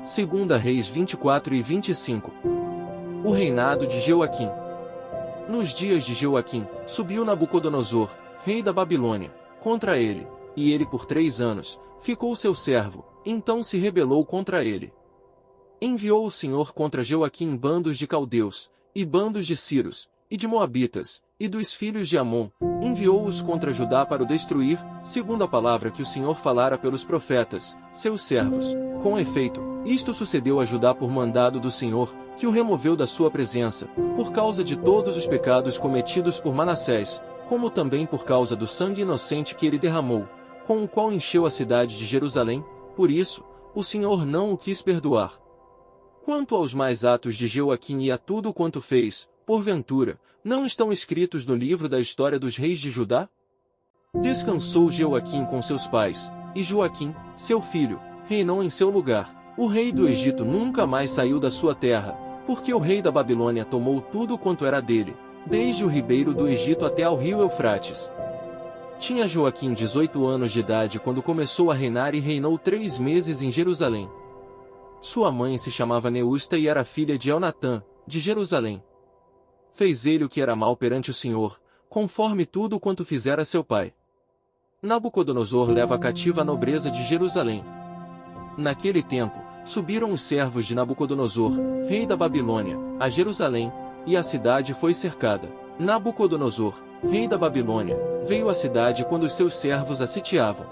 Segunda Reis 24 e 25. O reinado de Jeoaquim. Nos dias de Jeoaquim, subiu Nabucodonosor, rei da Babilônia, contra ele, e ele por 3 anos, ficou seu servo, então se rebelou contra ele. Enviou o Senhor contra Jeoaquim bandos de caldeus, e bandos de sírios, e de moabitas, e dos filhos de Amon, enviou-os contra Judá para o destruir, segundo a palavra que o Senhor falara pelos profetas, seus servos. Com efeito, isto sucedeu a Judá por mandado do Senhor, que o removeu da sua presença, por causa de todos os pecados cometidos por Manassés, como também por causa do sangue inocente que ele derramou, com o qual encheu a cidade de Jerusalém. Por isso, o Senhor não o quis perdoar. Quanto aos mais atos de Jeoaquim e a tudo quanto fez, porventura, não estão escritos no livro da história dos reis de Judá? Descansou Jeoaquim com seus pais, e Joaquim, seu filho, reinou em seu lugar. O rei do Egito nunca mais saiu da sua terra, porque o rei da Babilônia tomou tudo quanto era dele, desde o ribeiro do Egito até ao rio Eufrates. Tinha Joaquim 18 anos de idade quando começou a reinar e reinou 3 meses em Jerusalém. Sua mãe se chamava Neusta e era filha de Elnatã, de Jerusalém. Fez ele o que era mal perante o Senhor, conforme tudo quanto fizera seu pai. Nabucodonosor leva cativa a nobreza de Jerusalém. Naquele tempo, subiram os servos de Nabucodonosor, rei da Babilônia, a Jerusalém, e a cidade foi cercada. Nabucodonosor, rei da Babilônia, veio à cidade quando os seus servos a sitiavam.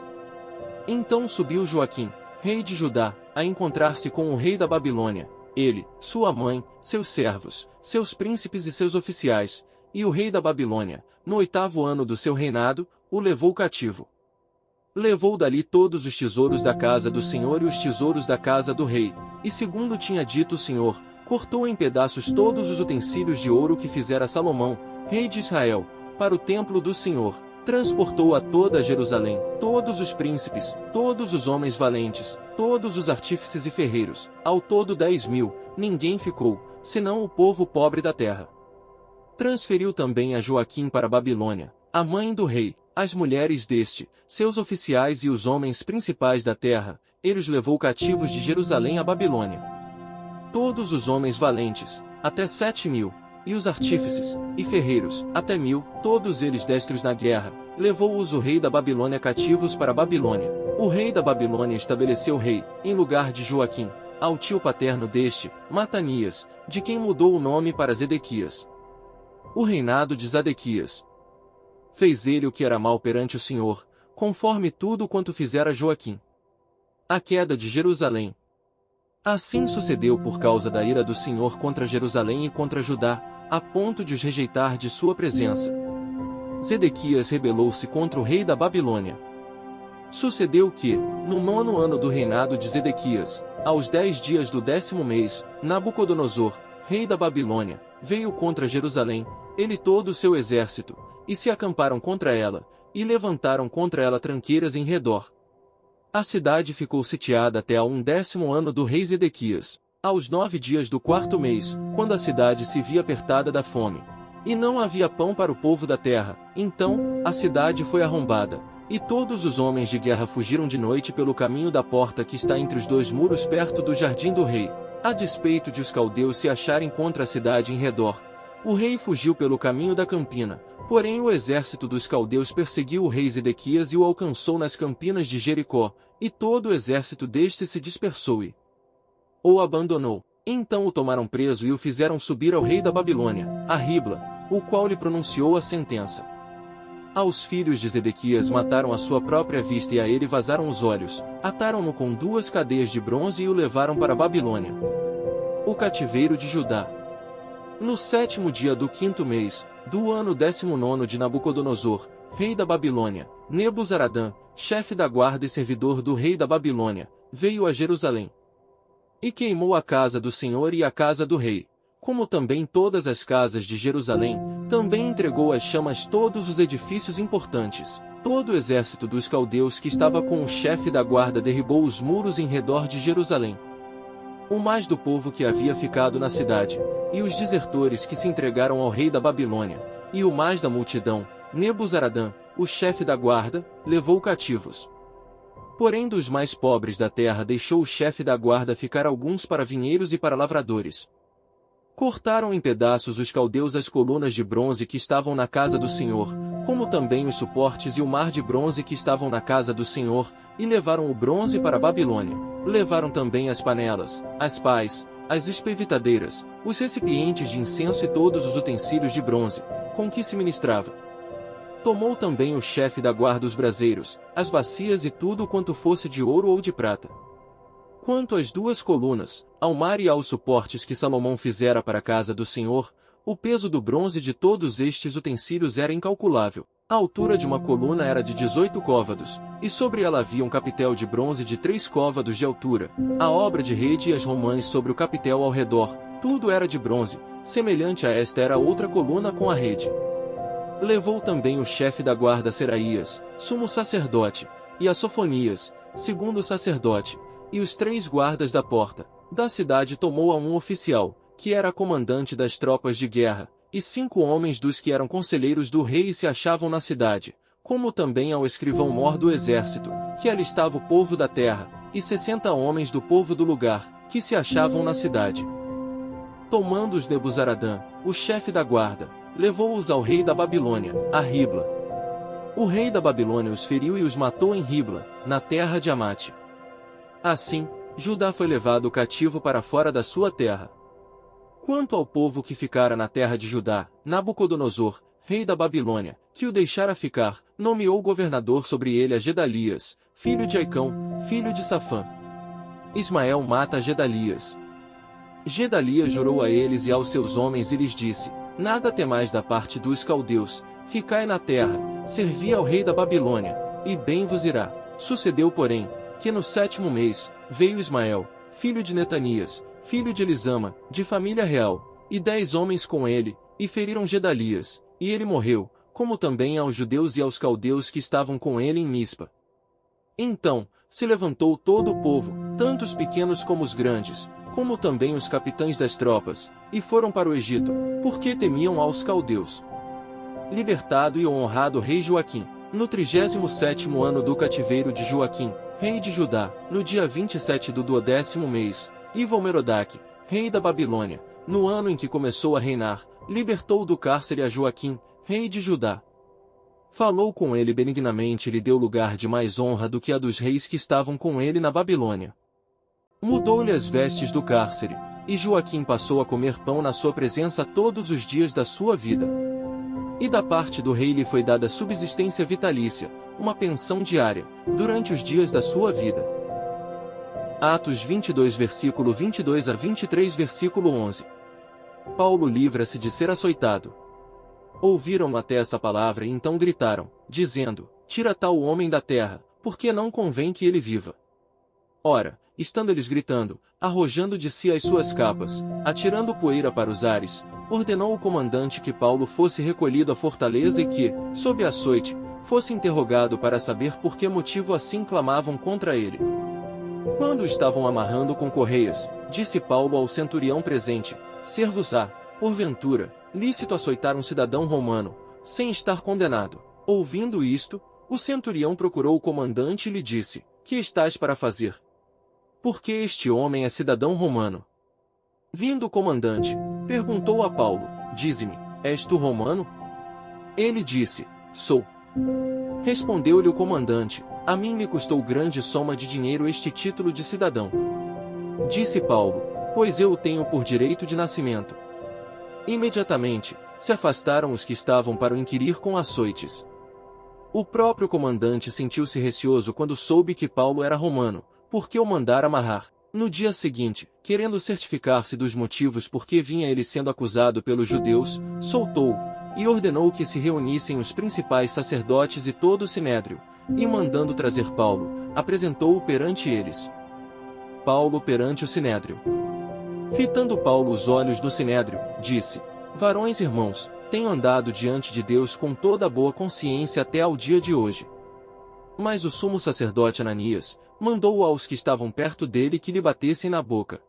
Então subiu Joaquim, rei de Judá, a encontrar-se com o rei da Babilônia, ele, sua mãe, seus servos, seus príncipes e seus oficiais, e o rei da Babilônia, no 8º ano do seu reinado, o levou cativo. Levou dali todos os tesouros da casa do Senhor e os tesouros da casa do rei, e segundo tinha dito o Senhor, cortou em pedaços todos os utensílios de ouro que fizera Salomão, rei de Israel, para o templo do Senhor. Transportou a toda Jerusalém, todos os príncipes, todos os homens valentes, todos os artífices e ferreiros, ao todo 10.000, ninguém ficou, senão o povo pobre da terra. Transferiu também a Joaquim para a Babilônia, a mãe do rei, as mulheres deste, seus oficiais e os homens principais da terra, ele os levou cativos de Jerusalém à Babilônia. Todos os homens valentes, até 7.000, e os artífices, e ferreiros, até 1.000, todos eles destros na guerra, levou-os o rei da Babilônia cativos para a Babilônia. O rei da Babilônia estabeleceu rei, em lugar de Joaquim, ao tio paterno deste, Matanias, de quem mudou o nome para Zedequias. O reinado de Zedequias. Fez ele o que era mal perante o Senhor, conforme tudo quanto fizera Joaquim. A queda de Jerusalém. Assim sucedeu por causa da ira do Senhor contra Jerusalém e contra Judá, a ponto de os rejeitar de sua presença. Zedequias rebelou-se contra o rei da Babilônia. Sucedeu que, no 9º ano do reinado de Zedequias, aos 10 dias do 10º mês, Nabucodonosor, rei da Babilônia, veio contra Jerusalém, ele e todo o seu exército, e se acamparam contra ela, e levantaram contra ela tranqueiras em redor. A cidade ficou sitiada até ao 10º ano do rei Zedequias, aos 9 dias do 4º mês, quando a cidade se via apertada da fome. E não havia pão para o povo da terra, então, a cidade foi arrombada, e todos os homens de guerra fugiram de noite pelo caminho da porta que está entre os 2 muros perto do jardim do rei, a despeito de os caldeus se acharem contra a cidade em redor. O rei fugiu pelo caminho da campina, porém o exército dos caldeus perseguiu o rei Zedequias e o alcançou nas campinas de Jericó, e todo o exército deste se dispersou e o abandonou. Então o tomaram preso e o fizeram subir ao rei da Babilônia, a Ribla, o qual lhe pronunciou a sentença. Aos filhos de Zedequias mataram à sua própria vista e a ele vazaram os olhos, ataram-no com 2 cadeias de bronze e o levaram para a Babilônia. O cativeiro de Judá. No 7º dia do 5º mês, do ano 19º de Nabucodonosor, rei da Babilônia, Nebuzaradã, chefe da guarda e servidor do rei da Babilônia, veio a Jerusalém. E queimou a casa do Senhor e a casa do rei, como também todas as casas de Jerusalém, também entregou às chamas todos os edifícios importantes. Todo o exército dos caldeus que estava com o chefe da guarda derribou os muros em redor de Jerusalém. O mais do povo que havia ficado na cidade, e os desertores que se entregaram ao rei da Babilônia, e o mais da multidão, Nebuzaradã, o chefe da guarda, levou cativos. Porém dos mais pobres da terra deixou o chefe da guarda ficar alguns para vinheiros e para lavradores. Cortaram em pedaços os caldeus as colunas de bronze que estavam na casa do Senhor, como também os suportes e o mar de bronze que estavam na casa do Senhor, e levaram o bronze para a Babilônia. Levaram também as panelas, as pás, as espevitadeiras, os recipientes de incenso e todos os utensílios de bronze, com que se ministrava. Tomou também o chefe da guarda os braseiros, as bacias e tudo quanto fosse de ouro ou de prata. Quanto às duas colunas, ao mar e aos suportes que Salomão fizera para a casa do Senhor, o peso do bronze de todos estes utensílios era incalculável. A altura de uma coluna era de 18 côvados, e sobre ela havia um capitel de bronze de 3 côvados de altura. A obra de rede e as romãs sobre o capitel ao redor, tudo era de bronze. Semelhante a esta era outra coluna com a rede. Levou também o chefe da guarda Seraías, sumo sacerdote, e a Sofonias, segundo sacerdote, e os 3 guardas da porta da cidade. Tomou a um oficial, que era comandante das tropas de guerra, e 5 homens dos que eram conselheiros do rei e se achavam na cidade, como também ao escrivão-mor do exército, que alistava o povo da terra, e 60 homens do povo do lugar, que se achavam na cidade. Tomando-os Nebuzaradã, o chefe da guarda, levou-os ao rei da Babilônia, a Ribla. O rei da Babilônia os feriu e os matou em Ribla, na terra de Amate. Assim, Judá foi levado cativo para fora da sua terra. Quanto ao povo que ficara na terra de Judá, Nabucodonosor, rei da Babilônia, que o deixara ficar, nomeou governador sobre ele a Gedalias, filho de Aicão, filho de Safã. Ismael mata Gedalias. Gedalias jurou a eles e aos seus homens e lhes disse: Nada temais da parte dos caldeus, ficai na terra, servi ao rei da Babilônia, e bem vos irá. Sucedeu, porém, que no 7º mês, veio Ismael, filho de Netanias, filho de Elisama, de família real, e 10 homens com ele, e feriram Gedalias, e ele morreu, como também aos judeus e aos caldeus que estavam com ele em Mispa. Então, se levantou todo o povo, tanto os pequenos como os grandes, como também os capitães das tropas, e foram para o Egito, porque temiam aos caldeus. Libertado e honrado rei Joaquim, no 37º ano do cativeiro de Joaquim, rei de Judá, no dia 27 do 12º mês, Evil-Merodach, rei da Babilônia, no ano em que começou a reinar, libertou do cárcere a Joaquim, rei de Judá. Falou com ele benignamente e lhe deu lugar de mais honra do que a dos reis que estavam com ele na Babilônia. Mudou-lhe as vestes do cárcere, e Joaquim passou a comer pão na sua presença todos os dias da sua vida. E da parte do rei lhe foi dada subsistência vitalícia, uma pensão diária, durante os dias da sua vida. Atos 22 versículo 22 a 23 versículo 11. Paulo livra-se de ser açoitado. Ouviram até essa palavra e então gritaram, dizendo: Tira tal homem da terra, porque não convém que ele viva. Ora, estando eles gritando, arrojando de si as suas capas, atirando poeira para os ares, ordenou o comandante que Paulo fosse recolhido à fortaleza e que, sob açoite, fosse interrogado para saber por que motivo assim clamavam contra ele. Quando estavam amarrando com correias, disse Paulo ao centurião presente: Ser-vos-á, porventura, lícito açoitar um cidadão romano, sem estar condenado. Ouvindo isto, o centurião procurou o comandante e lhe disse: Que estás para fazer? Porque este homem é cidadão romano. Vindo o comandante, perguntou a Paulo: Dize-me, és tu romano? Ele disse: Sou. Respondeu-lhe o comandante: A mim me custou grande soma de dinheiro este título de cidadão. Disse Paulo: Pois eu o tenho por direito de nascimento. Imediatamente, se afastaram os que estavam para o inquirir com açoites. O próprio comandante sentiu-se receoso quando soube que Paulo era romano, porque o mandara amarrar. No dia seguinte, querendo certificar-se dos motivos por que vinha ele sendo acusado pelos judeus, soltou-o, e ordenou que se reunissem os principais sacerdotes e todo o sinédrio, e mandando trazer Paulo, apresentou-o perante eles. Paulo perante o sinédrio. Fitando Paulo os olhos no sinédrio, disse: Varões irmãos, tenho andado diante de Deus com toda a boa consciência até ao dia de hoje. Mas o sumo sacerdote Ananias mandou aos que estavam perto dele que lhe batessem na boca.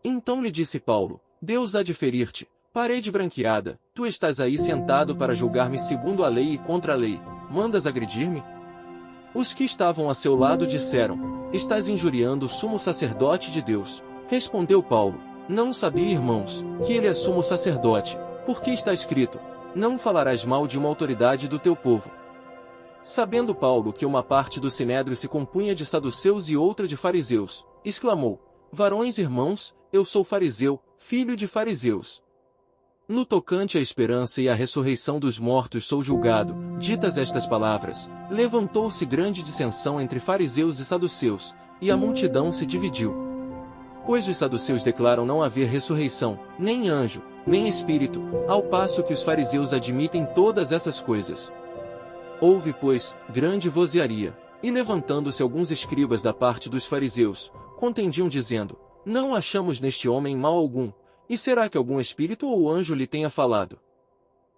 Então lhe disse Paulo: Deus há de ferir-te, parede branqueada, tu estás aí sentado para julgar-me segundo a lei e contra a lei, mandas agredir-me? Os que estavam a seu lado disseram: Estás injuriando o sumo sacerdote de Deus. Respondeu Paulo: Não sabia, irmãos, que ele é sumo sacerdote, porque está escrito: Não falarás mal de uma autoridade do teu povo. Sabendo Paulo que uma parte do sinédrio se compunha de saduceus e outra de fariseus, exclamou: Varões irmãos, eu sou fariseu, filho de fariseus. No tocante à esperança e à ressurreição dos mortos sou julgado. Ditas estas palavras, levantou-se grande dissensão entre fariseus e saduceus, e a multidão se dividiu. Pois os saduceus declaram não haver ressurreição, nem anjo, nem espírito, ao passo que os fariseus admitem todas essas coisas. Houve, pois, grande vozearia, e levantando-se alguns escribas da parte dos fariseus, contendiam dizendo: Não achamos neste homem mal algum, e será que algum espírito ou anjo lhe tenha falado?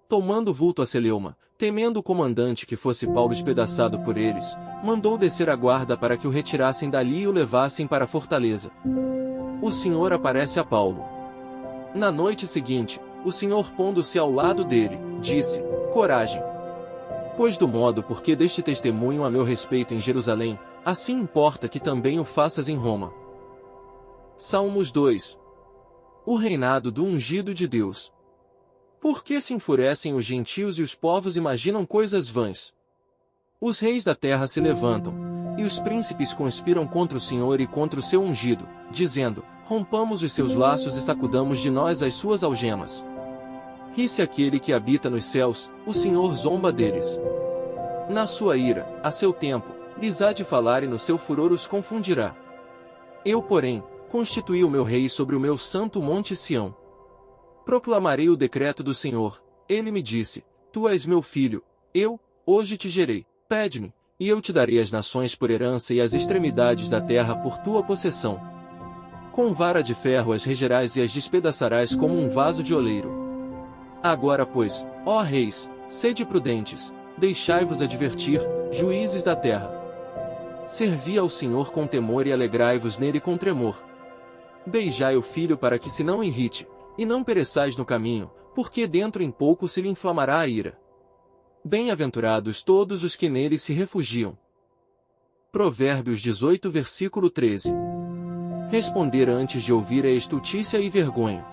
Tomando vulto a celeuma, temendo o comandante que fosse Paulo espedaçado por eles, mandou descer a guarda para que o retirassem dali e o levassem para a fortaleza. O Senhor aparece a Paulo. Na noite seguinte, o Senhor pondo-se ao lado dele, disse: Coragem! Pois do modo porque deste testemunho a meu respeito em Jerusalém, assim importa que também o faças em Roma. Salmos 2. O reinado do ungido de Deus. Por que se enfurecem os gentios e os povos imaginam coisas vãs? Os reis da terra se levantam, e os príncipes conspiram contra o Senhor e contra o seu ungido, dizendo: Rompamos os seus laços e sacudamos de nós as suas algemas. Ri-se aquele que habita nos céus, o Senhor zomba deles. Na sua ira, a seu tempo, lhes há de falar e no seu furor os confundirá. Eu, porém, constituí o meu rei sobre o meu santo monte Sião. Proclamarei o decreto do Senhor. Ele me disse: Tu és meu filho, eu, hoje te gerei. Pede-me, e eu te darei as nações por herança e as extremidades da terra por tua possessão. Com vara de ferro as regerás e as despedaçarás como um vaso de oleiro. Agora, pois, ó reis, sede prudentes, deixai-vos advertir, juízes da terra. Servi ao Senhor com temor e alegrai-vos nele com tremor. Beijai o filho para que se não irrite, e não pereçais no caminho, porque dentro em pouco se lhe inflamará a ira. Bem-aventurados todos os que nele se refugiam. Provérbios 18 versículo 13. Responder antes de ouvir é estultícia e vergonha.